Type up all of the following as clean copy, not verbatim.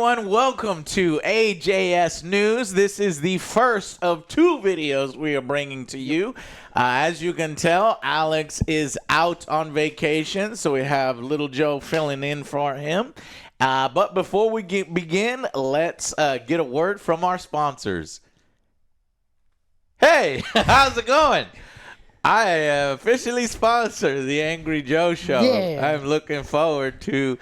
everyone. Welcome to AJS News. This is the first of two videos we are bringing to you. As you can tell, Alex is out on vacation, so we have Little Joe filling in for him. But before we begin, let's get a word from our sponsors. Hey, how's it going? I officially sponsor the Angry Joe Show. Yeah. I'm looking forward to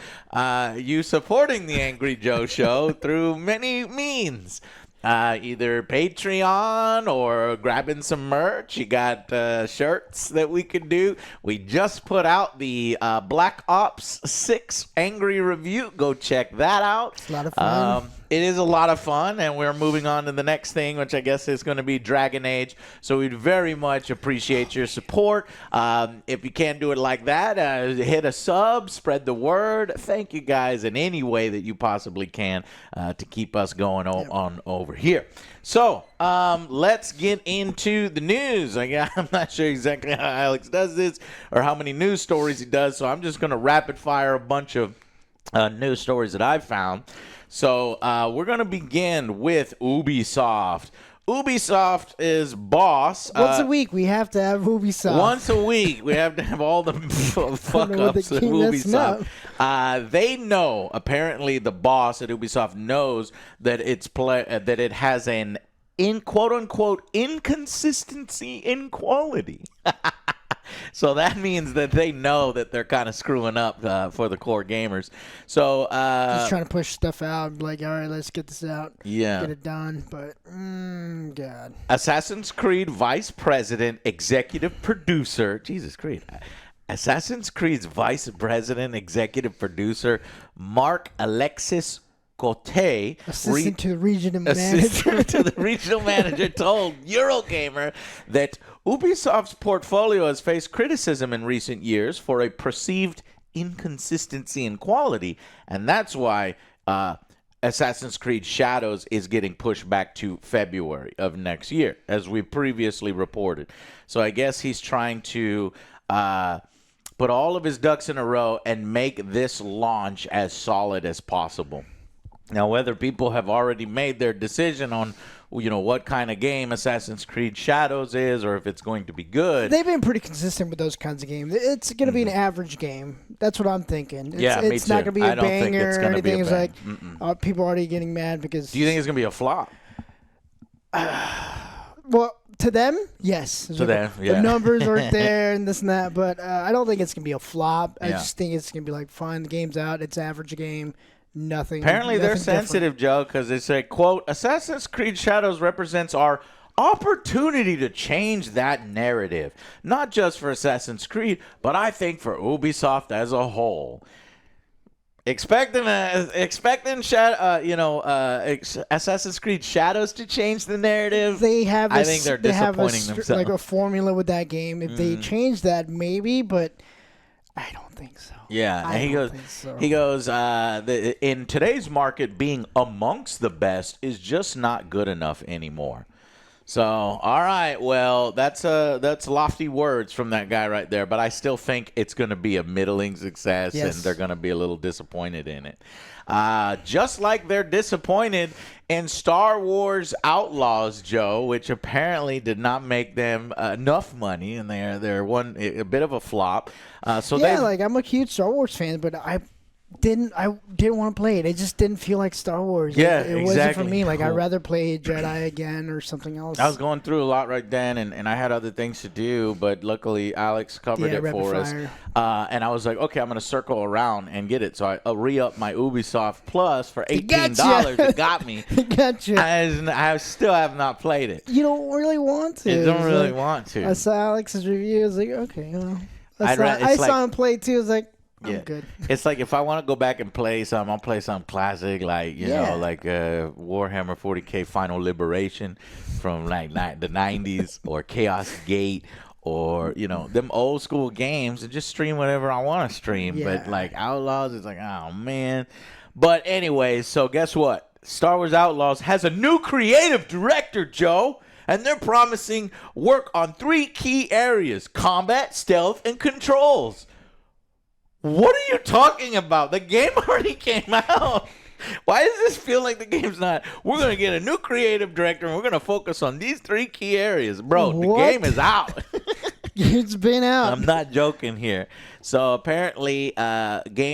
you supporting the Angry Joe Show through many means. Either Patreon or grabbing some merch. You got shirts that we could do. We just put out the Black Ops 6 Angry Review. Go check that out. It's a lot of fun. It is a lot of fun, and we're moving on to the next thing, which I guess is going to be Dragon Age. So we'd very much appreciate your support. If you can't do it like that, hit a sub, spread the word. Thank you guys in any way that you possibly can to keep us going on over here. So let's get into the news. I'm not sure exactly how Alex does this or how many news stories he does, so I'm just going to rapid fire a bunch of news stories that I've found. So we're going to begin with Ubisoft. Ubisoft is boss. Once a week, we have to have Ubisoft. Once a week, we have to have all the fuck-ups of Ubisoft. They know, apparently the boss at Ubisoft knows that that it has an quote-unquote inconsistency in quality. So that means that they know that they're kind of screwing up for the core gamers. So just trying to push stuff out, like, all right, let's get this out, get it done. But God, Assassin's Creed Vice President, Executive Producer, Jesus Christ. Assassin's Creed's Vice President, Executive Producer, Mark Alexis Cote, assistant to the regional manager, told Eurogamer that Ubisoft's portfolio has faced criticism in recent years for a perceived inconsistency in quality, and that's why Assassin's Creed Shadows is getting pushed back to February of next year, as we previously reported. So I guess he's trying to put all of his ducks in a row and make this launch as solid as possible. Now, whether people have already made their decision on, what kind of game Assassin's Creed Shadows is, or if it's going to be good. They've been pretty consistent with those kinds of games. It's going to be an average game. That's what I'm thinking. It's not going to be a banger or anything. It's like people are already getting mad because. Do you think it's going to be a flop? Well, to them, yes. To them, yeah. The numbers aren't there and this and that, but I don't think it's going to be a flop. I just think it's going to be like, fine, the game's out. It's an average game. Apparently they're sensitive, Joe, because they say, quote, Assassin's Creed Shadows represents our opportunity to change that narrative, not just for Assassin's Creed, but I think for Ubisoft as a whole. Expecting Assassin's Creed Shadows to change the narrative. I think they're disappointing themselves. Like a formula with that game. If they change that, maybe, but I don't think so. Yeah, and he goes, in today's market, being amongst the best is just not good enough anymore. So, all right, well, that's lofty words from that guy right there, but I still think it's going to be a middling success, and they're going to be a little disappointed in it. Just like they're disappointed in Star Wars Outlaws, Joe, which apparently did not make them enough money, and they're a bit of a flop. I'm a huge Star Wars fan, but I didn't want to play it. It just didn't feel like Star Wars. It wasn't for me. Like, I'd rather play Jedi again or something else. I was going through a lot right then, and I had other things to do, but luckily Alex covered it for us. And I was like, okay, I'm going to circle around and get it. So I re-upped my Ubisoft Plus for $18. It got me. Gotcha. I still have not played it. You don't really want to. You don't really want to. I saw Alex's review. I was like, okay, well. I saw him play too. I was like, I'm good. It's like if I want to go back and play something, I'll play something classic, like like Warhammer 40K Final Liberation from like the 90s, or Chaos Gate, or them old school games, and just stream whatever I want to stream. Yeah. But like Outlaws, it's like, oh man. But anyway, so guess what? Star Wars Outlaws has a new creative director, Joe. And they're promising work on 3 key areas: combat, stealth, and controls. What are you talking about? The game already came out. Why does this feel like the game's not? We're going to get a new creative director, and we're going to focus on these 3 key areas. Bro, the game is out. It's been out. I'm not joking here. So apparently,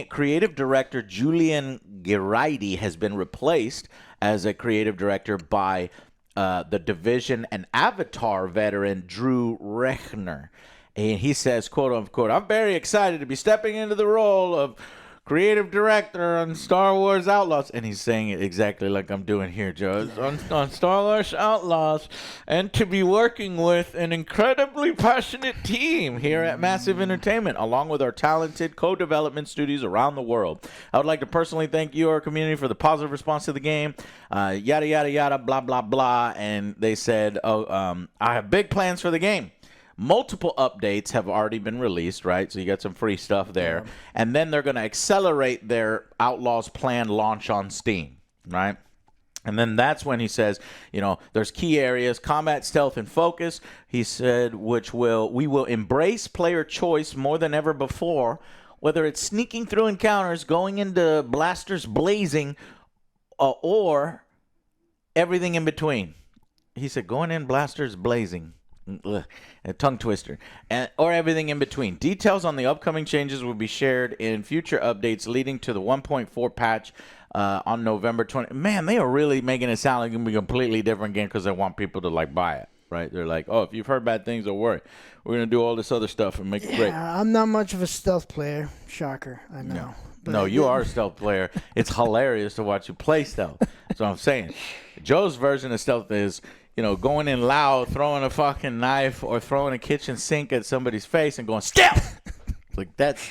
creative director Julian Geraidi has been replaced as a creative director by the Division and Avatar veteran Drew Rechner. And he says, quote unquote, "I'm very excited to be stepping into the role of creative director on Star Wars Outlaws." And he's saying it exactly like I'm doing here, Joe. On Star Wars Outlaws, and to be working with an incredibly passionate team here at Massive Entertainment, along with our talented co-development studios around the world. I would like to personally thank you, our community, for the positive response to the game. Yada, yada, yada, blah, blah, blah. And they said, I have big plans for the game. Multiple updates have already been released, right? So you got some free stuff there. Yeah. And then they're going to accelerate their Outlaws planned launch on Steam, right? And then that's when he says, there's key areas, combat, stealth, and focus. He said, we will embrace player choice more than ever before, whether it's sneaking through encounters, going into blasters blazing, or everything in between. He said, going in blasters blazing. A tongue twister, or everything in between. Details on the upcoming changes will be shared in future updates leading to the 1.4 patch on November 20. Man, they are really making it sound like it's going to be a completely different game because they want people to buy it, right? They're like, oh, if you've heard bad things, don't worry. We're going to do all this other stuff and make it great. I'm not much of a stealth player. Shocker, I know. No, you are a stealth player. It's hilarious to watch you play stealth. That's what I'm saying. Joe's version of stealth is, going in loud, throwing a fucking knife or throwing a kitchen sink at somebody's face and going, stealth! Like, that's...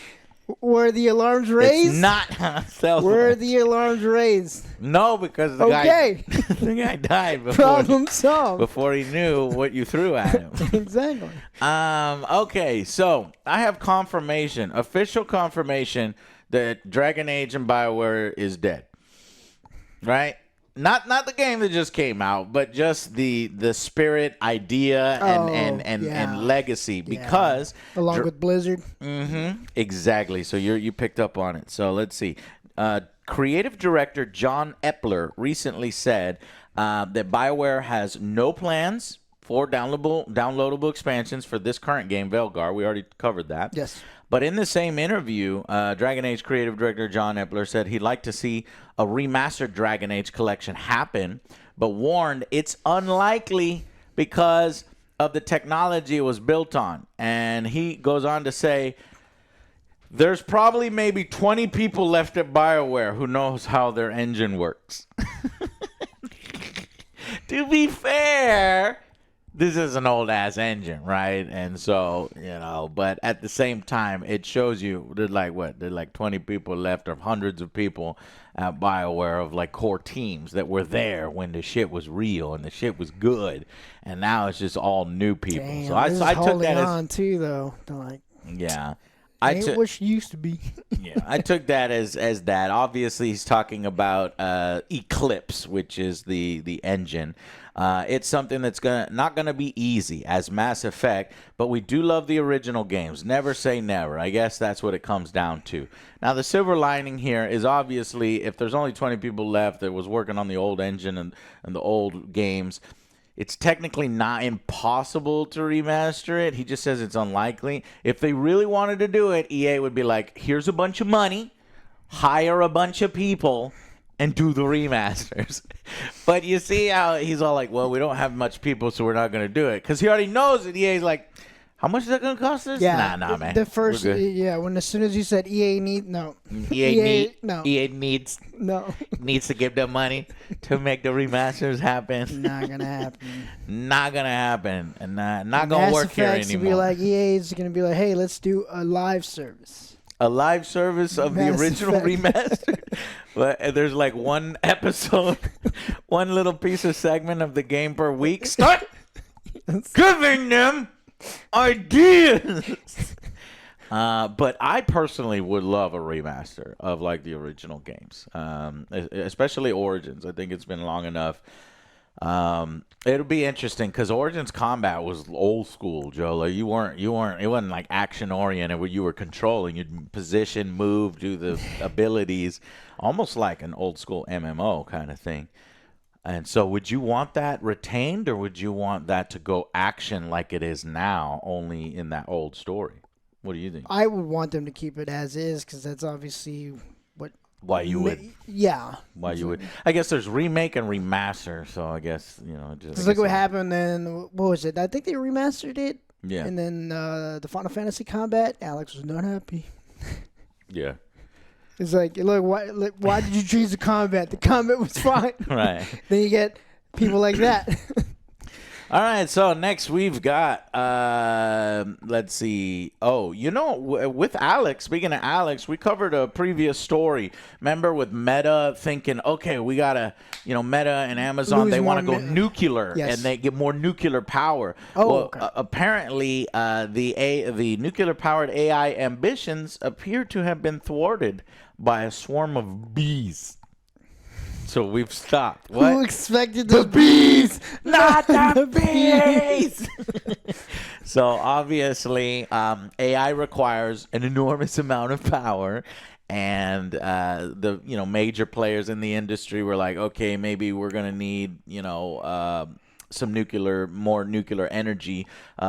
Were the alarms raised? It's not stealth. Were the alarms raised? No, because the guy died before he knew what you threw at him. Exactly. Okay, so I have confirmation, official confirmation that Dragon Age and BioWare is dead. Right? Not the game that just came out, but just the spirit, idea, and legacy. Because along with Blizzard. Mm-hmm. Exactly. So you picked up on it. So let's see. Creative director John Epler recently said that BioWare has no plans for downloadable expansions for this current game, Velgar. We already covered that. Yes. But in the same interview, Dragon Age creative director John Epler said he'd like to see a remastered Dragon Age collection happen, but warned it's unlikely because of the technology it was built on. And he goes on to say, there's probably maybe 20 people left at BioWare who knows how their engine works. To be fair, this is an old-ass engine, right? And so, but at the same time, it shows you there's like 20 people left, or hundreds of people at BioWare of core teams that were there when the shit was real and the shit was good, and now it's just all new people. Damn, so I took that on too, though. Yeah. Ain't what she used to be. Yeah, I took that as that. Obviously, he's talking about Eclipse, which is the engine. It's something that's not gonna be easy as Mass Effect, but we do love the original games. Never say never. I guess that's what it comes down to. Now, the silver lining here is obviously if there's only 20 people left that was working on the old engine and the old games, it's technically not impossible to remaster it. He just says it's unlikely. If they really wanted to do it, EA would be like, here's a bunch of money, hire a bunch of people, and do the remasters. But you see how he's all like, well, we don't have much people, so we're not going to do it. Because he already knows that EA's like, how much is that going to cost us? Yeah, nah, man. The first, as soon as you said EA needs to give them money to make the remasters happen. Not going to happen. Not going to happen. And not going to work here anymore. Be like, EA's going to be like, hey, let's do a live service. A live service of the original remaster? But there's one episode, one little piece of segment of the game per week. Start giving them ideas. But I personally would love a remaster of the original games, especially Origins. I think it's been long enough. It'll be interesting because Origins combat was old school, Joe. Like you weren't. It wasn't like action oriented where you were controlling. You'd position, move, do the abilities, almost like an old school MMO kind of thing. And so, would you want that retained, or would you want that to go action like it is now, only in that old story? What do you think? I would want them to keep it as is because that's obviously what. Why you would? Yeah. Why you would? I guess there's remake and remaster, so I guess Just look what happened. Then what was it? I think they remastered it. Yeah. And then the Final Fantasy combat, Alex was not happy. Yeah. It's like, look, why did you choose the combat? The combat was fine. Right. Then you get people like that. All right, so next we've got, let's see. Oh, with Alex, speaking of Alex, we covered a previous story. Remember with Meta thinking, okay, we got to, Meta and Amazon, they want to go nuclear, yes. and they get more nuclear power. Oh, well, okay. Apparently, the nuclear-powered AI ambitions appear to have been thwarted by a swarm of bees. So we've stopped. What? Who expected the bees? Not the bees! So obviously, AI requires an enormous amount of power. And the major players in the industry were like, okay, maybe we're going to need, some more nuclear energy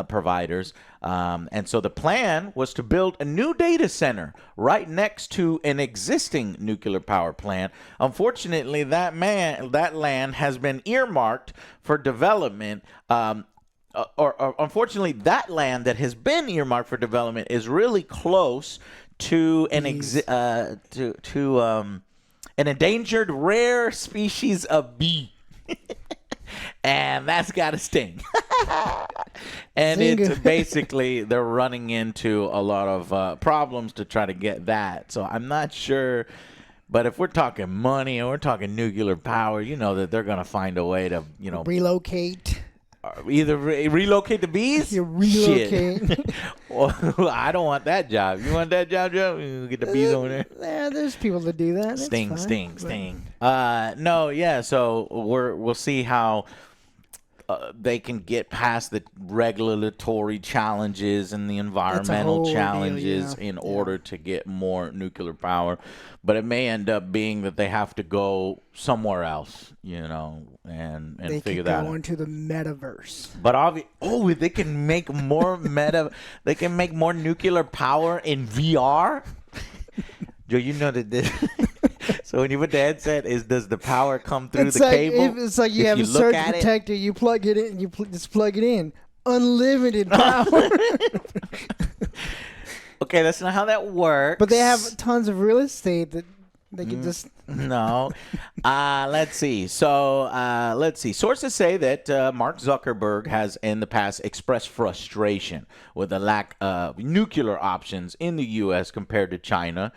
providers. And so the plan was to build a new data center right next to an existing nuclear power plant. Unfortunately, that land has been earmarked for development. Or unfortunately, that land that has been earmarked for development is really close to an endangered rare species of bee. And that's got to sting. And it's basically they're running into a lot of problems to try to get that. So I'm not sure. But if we're talking money and we're talking nuclear power, that they're going to find a way to, relocate. Either relocate the bees? You relocate. Well, I don't want that job. You want that job, Joe? You get the bees over there. Yeah, there's people that do that. Sting. No, yeah. So we'll see how they can get past the regulatory challenges and the environmental challenges in order to get more nuclear power. But it may end up being that they have to go somewhere else, and they figure that out. They can go into the metaverse. But they can make more they can make more nuclear power in VR. Joe, you know that this. So when you put the headset, does the power come through the cable? It's like you have a surge protector. You plug it in. You just plug it in. Unlimited power. Okay, that's not how that works. But they have tons of real estate that they can just. No. Let's see. So let's see. Sources say that Mark Zuckerberg has in the past expressed frustration with the lack of nuclear options in the U.S. compared to China.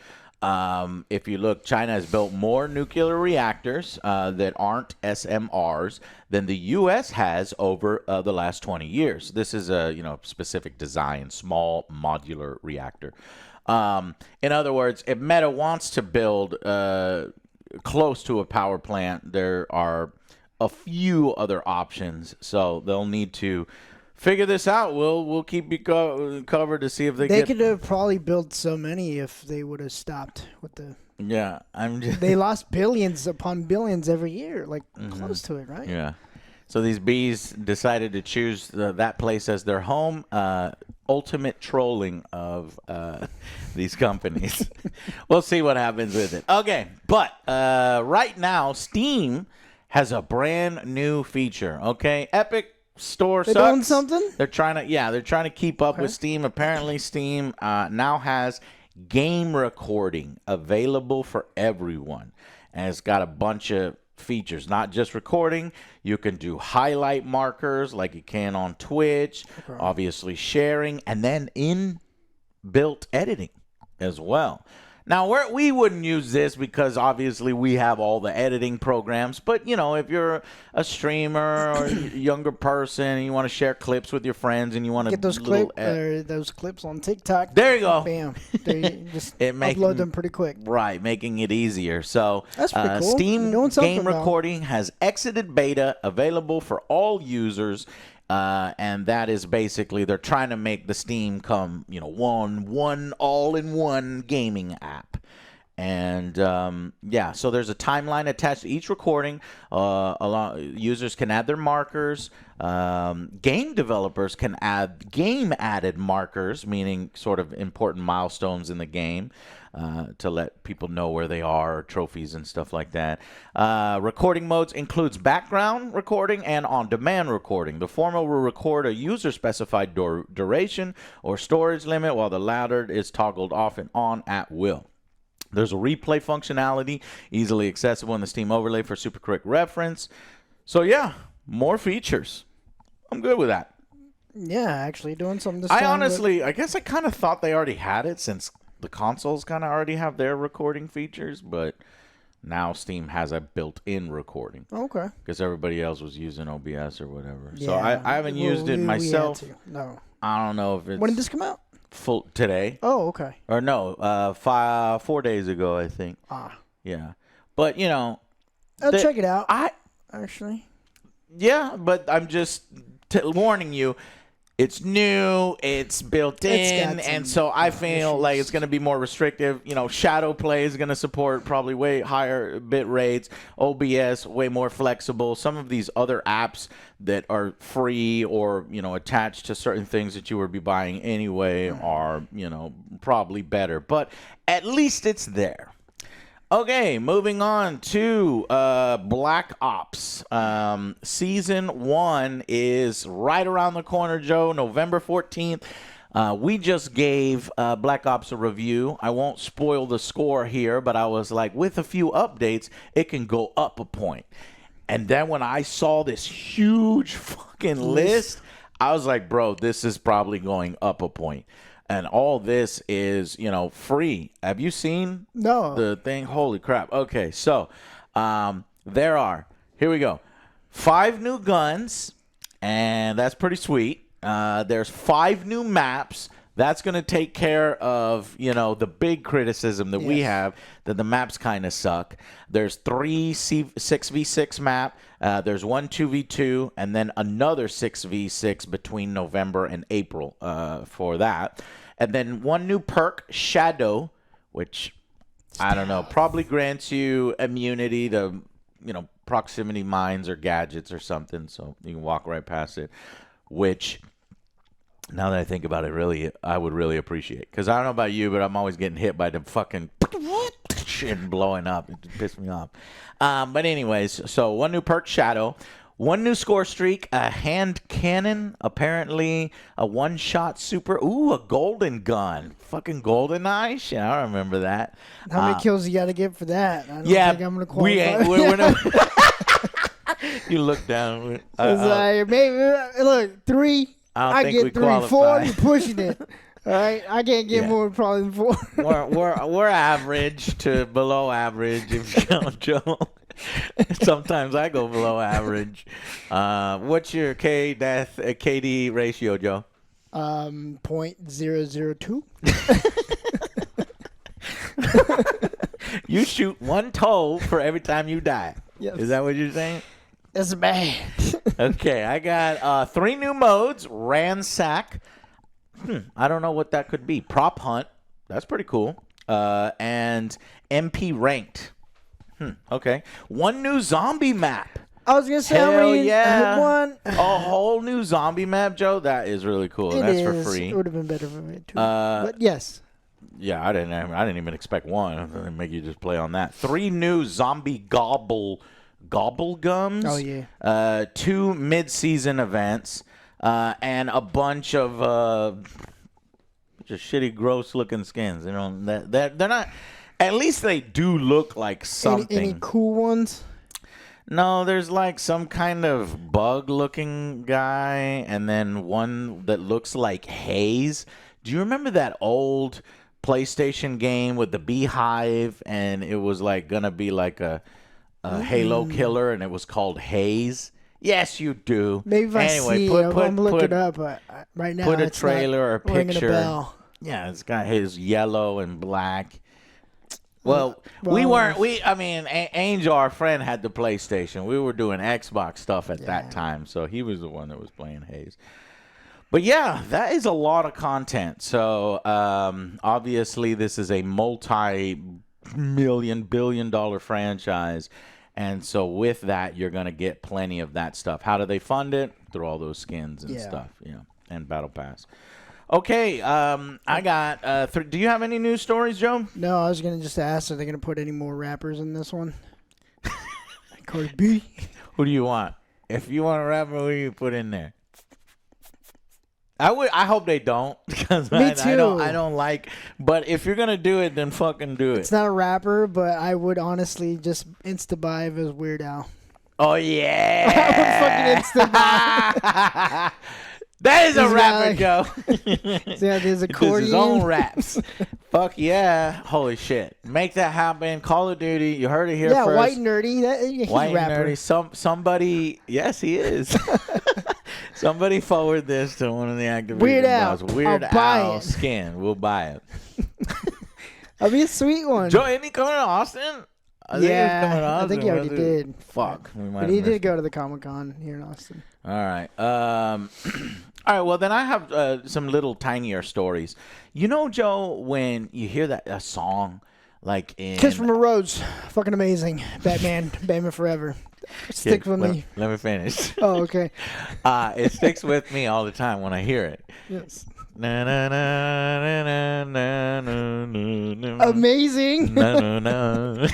If you look, China has built more nuclear reactors that aren't SMRs than the U.S. has over the last 20 years. This is a specific design, small modular reactor. In other words, if Meta wants to build close to a power plant, there are a few other options. So they'll need to figure this out. We'll keep you covered to see if they could have probably built so many if they would have stopped with the. Yeah, they lost billions upon billions every year, close to it, right? Yeah. So these bees decided to choose that place as their home. Ultimate trolling of these companies. We'll see what happens with it. Okay, but right now Steam has a brand new feature. Okay, Epic Store sucks. They're doing something? They're trying to keep up with Steam. Apparently Steam now has game recording available for everyone. And it's got a bunch of features, not just recording. You can do highlight markers like you can on Twitch, obviously sharing, and then inbuilt editing as well. Now, we wouldn't use this because obviously we have all the editing programs. But, you know, if you're a streamer or a younger person and you want to share clips with your friends and you want to get those clips on TikTok. There you go. Bam. There you just upload them pretty quick. Right, making it easier. So that's pretty cool. Steam game recording has exited beta, available for all users. And that is basically they're trying to make the Steam come, you know, one all-in-one gaming app. And yeah, so there's a timeline attached to each recording. Users can add their markers. Game developers can add game-added markers, meaning sort of important milestones in the game. To let people know where they are, trophies and stuff like that. Recording modes includes background recording and on-demand recording. The former will record a user-specified duration or storage limit, while the latter is toggled off and on at will. There's a replay functionality, easily accessible in the Steam overlay for super quick reference. So yeah, more features. I'm good with that. Yeah, actually doing something this time. I guess I kind of thought they already had it since the consoles kind of already have their recording features, but now Steam has a built-in recording. Okay. Because everybody else was using OBS or whatever. Yeah, so I haven't used it myself. No. I don't know if it's... When did this come out? Full today. Oh, okay. Or no, 4 days ago, I think. Yeah. But, you know... I'll check it out. Actually. Yeah, but I'm just warning you. It's new, it's built in, and so I feel like it's going to be more restrictive. You know, Shadow Play is going to support probably way higher bit rates. OBS, way more flexible. Some of these other apps that are free or, you know, attached to certain things that you would be buying anyway are, you know, probably better. But at least it's there. Okay, moving on to Black Ops. Season 1 is right around the corner, Joe, November 14th. We just gave Black Ops a review. I won't spoil the score here, but I was like, with a few updates, it can go up a point. And then when I saw this huge fucking list, I was like, bro, this is probably going up a point. And all this is, you know, free. Have you seen the thing? Holy crap. Okay, so there are, here we go, 5 new guns, and that's pretty sweet. There's 5 new maps. That's going to take care of, you know, the big criticism that we have, that the maps kind of suck. There's 3 6v6 map. There's 1 2v2, and then another 6v6 between November and April for that. And then 1 new perk, Shadow, which, I don't know, probably grants you immunity to, you know, proximity mines or gadgets or something, so you can walk right past it, which... Now that I think about it, really, I would really appreciate. Because I don't know about you, but I'm always getting hit by the fucking shit blowing up. It just pissed me off. But anyways, so 1 new perk, Shadow. 1 new score streak, a hand cannon. Apparently, a one-shot super. Ooh, a golden gun. Fucking golden eye? Shit, I remember that. How many kills you got to get for that? I don't think I'm going to qualify. We're not... You look down. It's like, maybe, look, 3... I get 3, 4. You're pushing it. All right, I can't get more probably than 4. we're average to below average if you count Joe. Sometimes I go below average. What's your KD ratio, Joe? 0.002. You shoot 1 toe for every time you die. Yes. Is that what you're saying? That's bad. Okay, I got 3 new modes. Ransack. I don't know what that could be. Prop Hunt. That's pretty cool. And MP Ranked. Okay. 1 new zombie map. I was going to say, how many? One. A whole new zombie map, Joe? That is really cool. That's for free. It would have been better for me, too. But yes. Yeah, I didn't even expect 1. I'm going to make you just play on that. 3 new zombie gobble gums. Oh, yeah. 2 mid-season events, and a bunch of just shitty, gross-looking skins. You know, they're not. At least they do look like something. Any cool ones? No, there's like some kind of bug-looking guy, and then one that looks like Haze. Do you remember that old PlayStation game with the beehive, and it was like gonna be like a Halo killer, and it was called Haze. Yes, you do. Maybe if I see it, I'm gonna look it up. Right now, put a it's trailer or a picture. A bell. Yeah, it's got his yellow and black. Well, I mean, Angel, our friend, had the PlayStation. We were doing Xbox stuff at that time, so he was the one that was playing Haze. But yeah, that is a lot of content. So obviously, this is a multi-billion franchise. And so with that, you're going to get plenty of that stuff. How do they fund it? Through all those skins and stuff, and Battle Pass. Okay, I got do you have any news stories, Joe? No, I was going to just ask, are they going to put any more rappers in this one? Cardi B? Who do you want? If you want a rapper, who do you put in there? I hope they don't, because Me too. I don't like. But if you're gonna do it, then fucking do it. It's not a rapper, but I would honestly just insta buy if it was Weird Al. Oh yeah, I would fucking insta buy. That is a rapper, Joe. Yeah, there's accordion. His own raps. Fuck yeah! Holy shit! Make that happen. Call of Duty. You heard it here first. Yeah, White Nerdy. He's White rapper. Nerdy. Somebody. Yes, he is. Somebody forward this to one of the Activision Weird Al. boss. Weird Al skin. We'll buy it. That'll be a sweet one. Joe, ain't he coming to Austin? I think he already did. Fuck. But he did go to the Comic-Con here in Austin. All right. All right. Well, then I have some little tinier stories. You know, Joe, when you hear a song like in Kiss from a Rose, fucking amazing. Batman Forever. Sticks with me. Let me finish. Oh, okay. It sticks with me all the time when I hear it. Yes. Na, na, na, na, na, na, na, na. Amazing. No, no.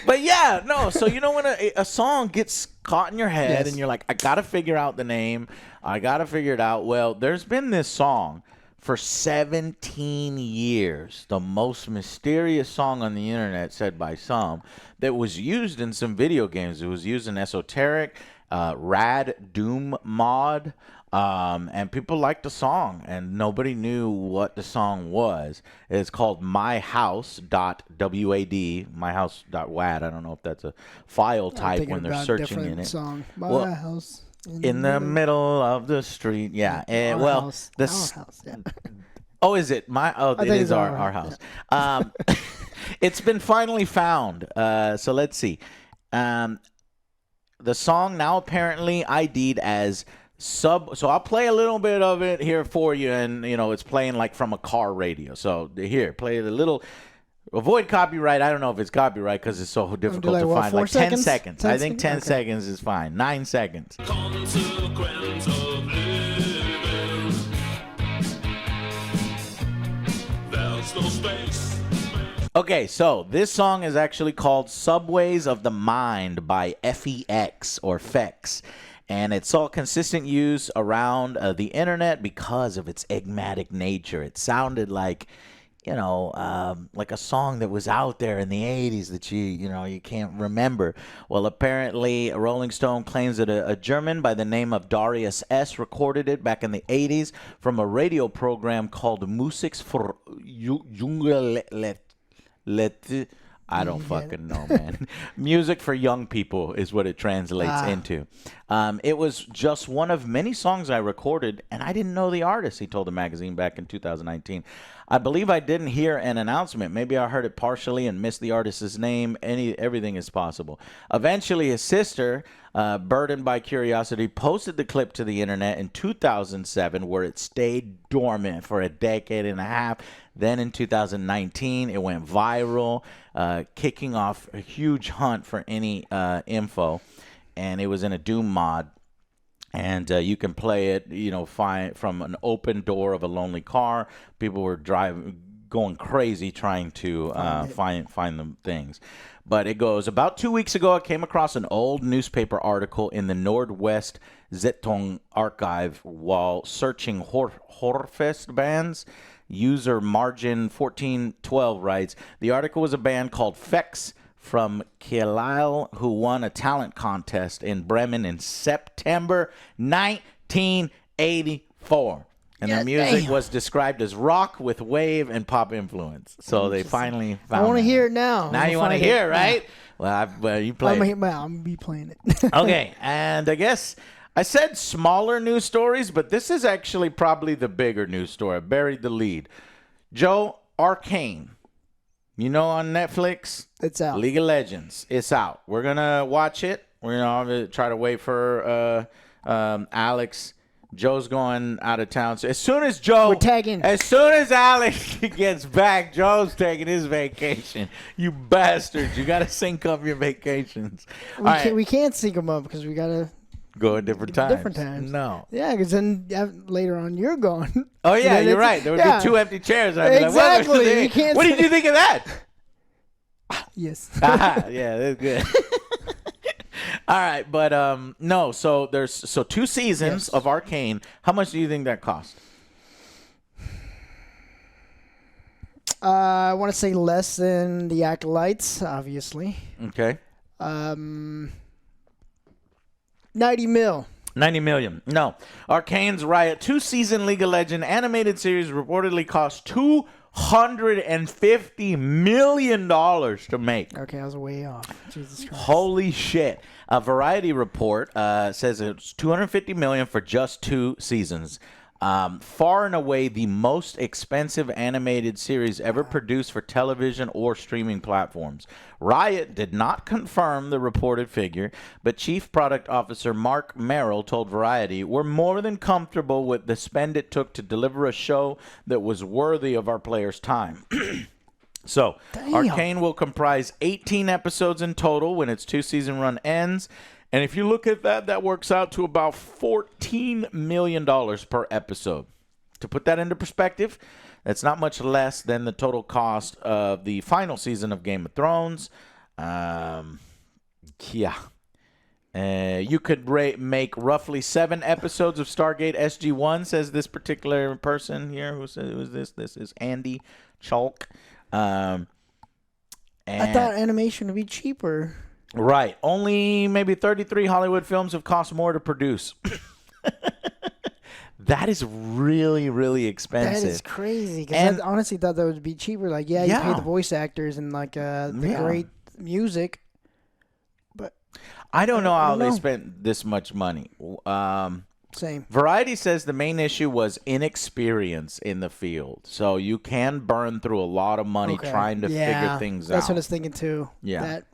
But yeah, no. So you know when a song gets caught in your head and you're like, I gotta figure out the name. I gotta figure it out. Well, there's been this song for 17 years, the most mysterious song on the internet, said by some, that was used in some video games. It was used in Esoteric, Rad Doom mod. And people liked the song, and nobody knew what the song was. It's called myhouse.wad, myhouse.wad. I don't know if that's a file type when they're searching in it. Song. House. In the middle of the street. Yeah. And, our house. Our house. Yeah. Oh, is it? It is our house. Yeah. It's been finally found. So let's see. The song now apparently ID'd as so I'll play a little bit of it here for you, and it's playing like from a car radio. So here, play a little. Avoid copyright. I don't know if it's copyright because it's so difficult to find. Like 10 seconds. I think 10 seconds is fine. 9 seconds. Okay, so this song is actually called Subways of the Mind by FEX or FEX. And it saw consistent use around the internet because of its enigmatic nature. It sounded like, like a song that was out there in the 80s that you can't remember. Well, apparently, Rolling Stone claims that a German by the name of Darius S. recorded it back in the 80s from a radio program called Musiks für junge Leute. I don't fucking know, man. Music for young people is what it translates into. It was just one of many songs I recorded, and I didn't know the artist, he told the magazine back in 2019. I believe I didn't hear an announcement. Maybe I heard it partially and missed the artist's name. Everything is possible. Eventually, his sister, burdened by curiosity, posted the clip to the internet in 2007, where it stayed dormant for a decade and a half. Then in 2019, it went viral, kicking off a huge hunt for any info. And it was in a Doom mod. And you can play it, find from an open door of a lonely car. People were going crazy trying to find the things. But it goes, about 2 weeks ago, I came across an old newspaper article in the Nordwest Zeitung archive while searching Horrorfest bands. User Margin 1412 writes, the article was a band called Fex from Kiel who won a talent contest in Bremen in September 1984. And the music was described as rock with wave and pop influence. So they finally found I want to hear it now. Now you want to hear it, right? Yeah. Well, you play it. I'm going to be playing it. Okay, and I guess I said smaller news stories, but this is actually probably the bigger news story. I buried the lead. Joe, Arcane. You know, on Netflix? It's out. League of Legends. It's out. We're going to watch it. We're going to try to wait for Alex. Joe's going out of town. So as soon as Alex gets back, Joe's taking his vacation. You bastards. You got to sync up your vacations. We can't sync them up because we got to go at different times. Different times. No. Yeah, because then later on you're gone. Oh, yeah, you're right. There would be 2 empty chairs. I'd be exactly. Like, what did you think of that? Yes. Yeah, that's good. All right, but no. So there's 2 seasons of Arcane. How much do you think that cost? I want to say less than the Acolytes, obviously. Okay. 90 mil. 90 million. No. Arcane's Riot 2-season League of Legends animated series reportedly cost $250 million to make. Okay, I was way off. Jesus Christ. Holy shit. A Variety report says it's $250 million for just 2 seasons. Far and away the most expensive animated series ever produced for television or streaming platforms. Riot did not confirm the reported figure, but Chief Product Officer Mark Merrill told Variety, "We're more than comfortable with the spend it took to deliver a show that was worthy of our players' time." So, Damn. Arcane will comprise 18 episodes in total when its 2-season run ends. And if you look at that, that works out to about $14 million per episode. To put that into perspective, that's not much less than the total cost of the final season of Game of Thrones. You could make roughly 7 episodes of Stargate SG-1, says this particular person here. Who's this? This is Andy Chalk. I thought animation would be cheaper. Right. Only maybe 33 Hollywood films have cost more to produce. That is really, really expensive. That is crazy. Because I honestly thought that would be cheaper. Like, you pay the voice actors and like the great music. But I don't know how they spent this much money. Same. Variety says the main issue was inexperience in the field. So you can burn through a lot of money trying to figure things out. That's what I was thinking too. Yeah. That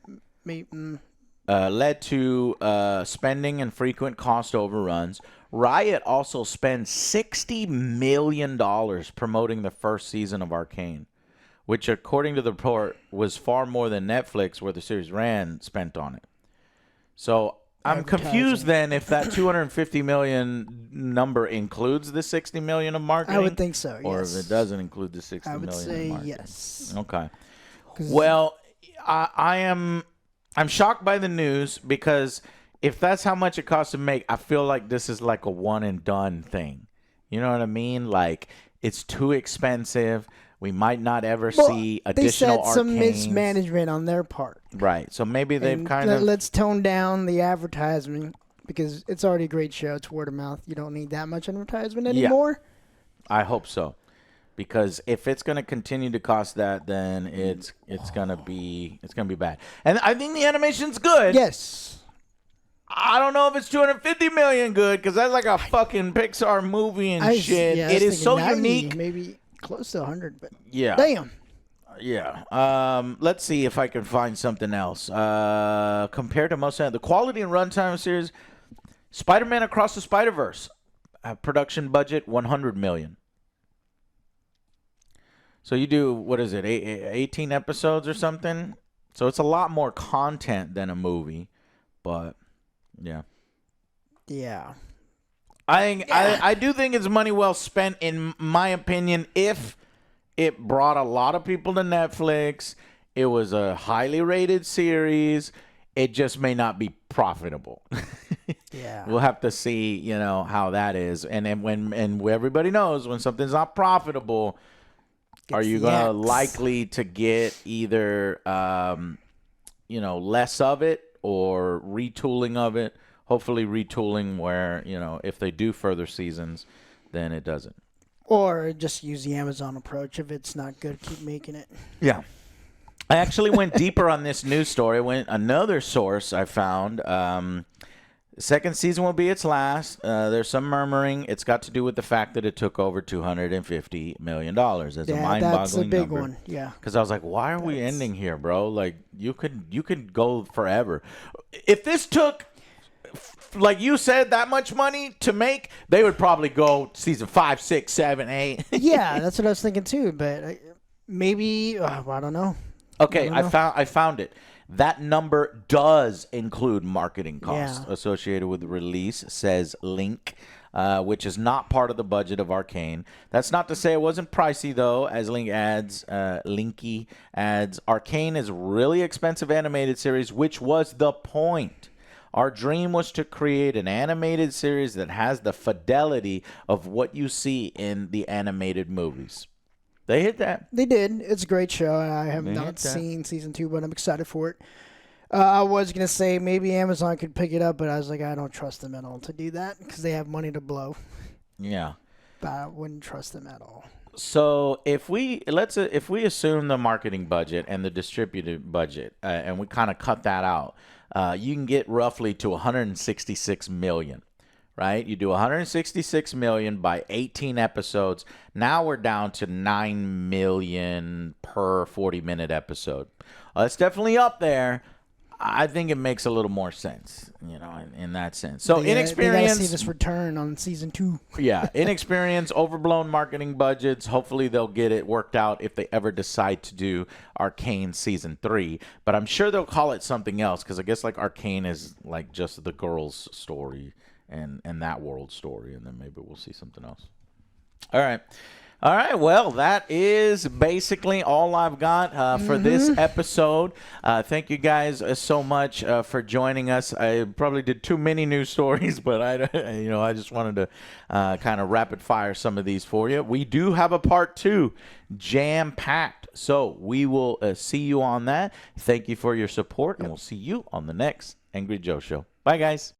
led to spending and frequent cost overruns. Riot also spent $60 million promoting the first season of Arcane, which, according to the report, was far more than Netflix, where the series ran, spent on it. So I'm confused then if that $250 million number includes the $60 million of marketing. I would think so, yes. Or if it doesn't include the $60 million of marketing. I would say yes. Okay. Well, I'm shocked by the news because if that's how much it costs to make, I feel like this is like a one and done thing. You know what I mean? Like, it's too expensive. We might not ever see additional Arcanes. They said some mismanagement on their part. Right. So maybe they've kind of... Let's tone down the advertisement because it's already a great show. It's word of mouth. You don't need that much advertisement anymore. Yeah. I hope so. Because if it's going to continue to cost that, then it's going to be bad. And I think the animation's good. Yes. I don't know if it's $250 million good because that's like a fucking Pixar movie and shit. Yeah, it is so 90, unique. Maybe close to 100, but yeah. Damn. Yeah. Let's see if I can find something else. Compared to most of the quality and runtime of series, Spider-Man Across the Spider-Verse, production budget $100 million. So you do, what is it, 18 episodes or something? So it's a lot more content than a movie, but yeah. Yeah. I do think it's money well spent, in my opinion, if it brought a lot of people to Netflix, it was a highly rated series, it just may not be profitable. Yeah. We'll have to see, how that is. And then when everybody knows when something's not profitable, are you going to likely to get either, less of it or retooling of it? Hopefully retooling where, if they do further seasons, then it doesn't. Or just use the Amazon approach. If it's not good, keep making it. Yeah. I actually went deeper on this news story. Another source I found. Second season will be its last. There's some murmuring. It's got to do with the fact that it took over $250 million. That's a mind-boggling that's a big number. one. Yeah. Because I was like, why are we ending here, bro? Like, you could go forever. If this took, like you said, that much money to make, they would probably go season 5, 6, 7, 8. Yeah, that's what I was thinking too. But maybe I don't know. Okay, I found it. That number does include marketing costs associated with the release, says Link, which is not part of the budget of Arcane. That's not to say it wasn't pricey, though, as Link adds. Linky adds, Arcane is a really expensive animated series, which was the point. Our dream was to create an animated series that has the fidelity of what you see in the animated movies. They hit that. They did. It's a great show. I have not seen season 2, but I'm excited for it. I was going to say maybe Amazon could pick it up, but I was like, I don't trust them at all to do that because they have money to blow. Yeah. But I wouldn't trust them at all. So if we assume the marketing budget and the distributed budget and we kind of cut that out, you can get roughly to 166 million. Right? You do 166 million by 18 episodes. Now we're down to 9 million per 40-minute episode. It's definitely up there. I think it makes a little more sense, in that sense. So inexperience. They gotta see this return on season 2. Yeah, inexperience, overblown marketing budgets. Hopefully they'll get it worked out if they ever decide to do Arcane season 3. But I'm sure they'll call it something else because I guess like Arcane is like just the girl's story. And that world story, and then maybe we'll see something else. All right. Well, that is basically all I've got for this episode. Thank you guys so much for joining us. I probably did too many news stories, but I just wanted to kind of rapid fire some of these for you. We do have a part 2, jam-packed. So we will see you on that. Thank you for your support, and we'll see you on the next Angry Joe Show. Bye, guys.